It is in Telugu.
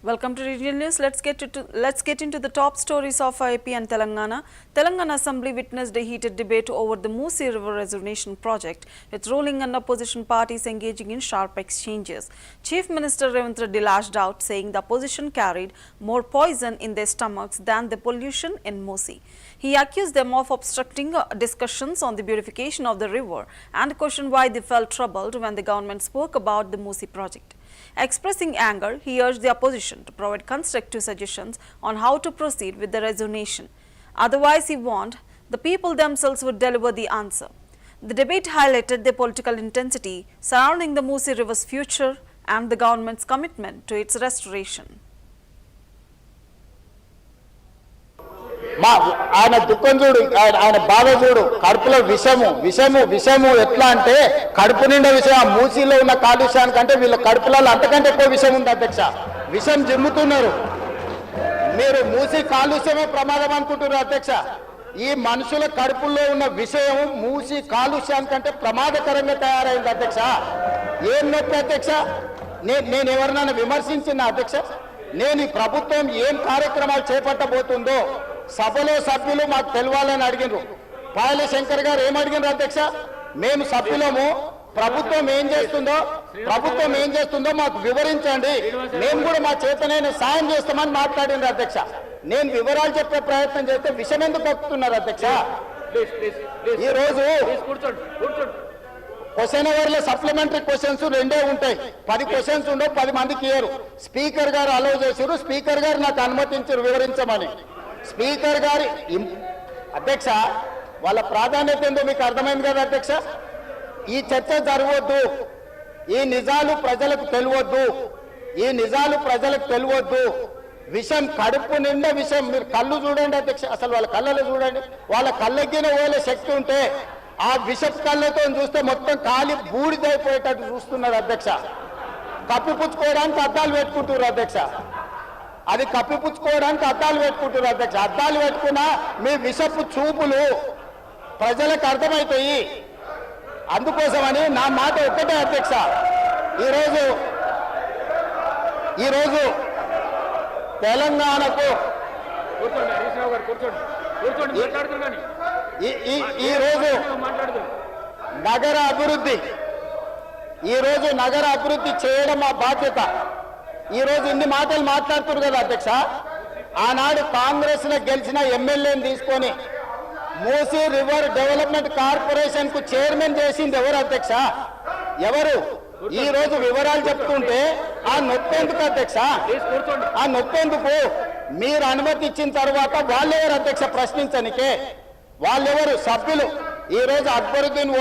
Welcome to Regional News. Let's get into the top stories of AP and Telangana. Telangana Assembly witnessed a heated debate over the Moosi River Reservation project, with ruling and opposition parties engaging in sharp exchanges. Chief Minister Revanth Reddy lashed out, saying the opposition carried more poison in their stomachs than the pollution in Moosi. He accused them of obstructing discussions on the beautification of the river and questioned why they felt troubled when the government spoke about the Moosi project. Expressing anger, he urged the opposition to provide constructive suggestions on how to proceed with the resolution. Otherwise, he warned, the people themselves would deliver the answer. The debate highlighted the political intensity surrounding the Moosi River's future and the government's commitment to its restoration. ఆయన దుఃఖం చూడు, ఆయన బాధ చూడు, కడుపులో విషము ఎట్లా అంటే కడుపు నిండా విషయం. ఆ మూసీలో ఉన్న కాలుష్యానికంటే వీళ్ళ కడుపులలో అంతకంటే ఎక్కువ విషయం ఉంది అధ్యక్ష. విషం జిమ్ముతున్నారు. మీరు మూసీ కాలుష్యమే ప్రమాదం అనుకుంటున్నారు అధ్యక్ష. ఈ మనుషుల కడుపుల్లో ఉన్న విషయం మూసీ కాలుష్యానికంటే ప్రమాదకరంగా తయారైంది అధ్యక్ష. ఏం నొప్పి అధ్యక్ష? నేను ఎవరినైనా విమర్శించిన అధ్యక్ష? నేను ఈ ప్రభుత్వం ఏం కార్యక్రమాలు చేపట్టబోతుందో సభలో సభ్యులు మాకు తెలవాలని అడిగినారు. పాయల శంకర్ గారు ఏమడిగినారు అధ్యక్ష? మేము సభ్యులము, ప్రభుత్వం ఏం చేస్తుందో మాకు వివరించండి, మేము కూడా మా చేతనైన సాయం చేస్తామని మాట్లాడినారు అధ్యక్ష. నేను వివరాలు చెప్పే ప్రయత్నం చేస్తే విషయం ఎందుకు కక్కుతున్నారు అధ్యక్ష? ఈ రోజు క్వశ్చన్ అవర్లో సప్లిమెంటరీ క్వశ్చన్స్ 2 ఉంటాయి. 10 క్వశ్చన్స్ ఉండవు, 10 మందికి ఇయ్యరు. స్పీకర్ గారు అలౌ చేశారు, స్పీకర్ గారు నాకు అనుమతించారు వివరించమని. స్పీకర్ గారి అధ్యక్ష వాళ్ళ ప్రాధాన్యత ఏందో మీకు అర్థమైంది కదా అధ్యక్ష. ఈ చర్చ జరగవద్దు, ఈ నిజాలు ప్రజలకు తెలియవద్దు, విషం కడుపు నిండా విషం. మీరు కళ్ళు చూడండి అధ్యక్ష, అసలు వాళ్ళ కళ్ళలో చూడండి. వాళ్ళ కళ్ళెక్కిన ఓలే శక్తి ఉంటే ఆ విషపు కళ్ళతో చూస్తే మొత్తం కాలి బూడిదైపోయేటట్టు చూస్తున్నారు అధ్యక్ష. కప్పిపుచ్చుకోవడానికి అద్దాలు పెట్టుకుంటున్నారు అధ్యక్ష. అద్దాలు పెట్టుకున్నా మీ విషపు చూపులు ప్రజలకు అర్థమవుతాయి. అందుకోసమని నా మాట ఒక్కటే అధ్యక్ష. ఈరోజు తెలంగాణకు ఈరోజు నగర అభివృద్ధి చేయడం మా బాధ్యత. ఈరోజు ఇన్ని మాటలు మాట్లాడుతున్నారు కదా అధ్యక్ష. ఆనాడు కాంగ్రెస్ లో గెలిచిన ఎమ్మెల్యేని తీసుకొని మూసీ రివర్ డెవలప్మెంట్ కార్పొరేషన్ కు చైర్మన్ చేసింది ఎవరు అధ్యక్ష? ఎవరు? ఈ రోజు వివరాలు చెప్తుంటే ఆ నొప్పెందుకు అధ్యక్ష? మీరు అనుమతి ఇచ్చిన తర్వాత వాళ్ళెవరు అధ్యక్ష ప్రశ్నించనికే? వాళ్ళెవరు? సభ్యులు. ఈ రోజు అక్బరుద్దీన్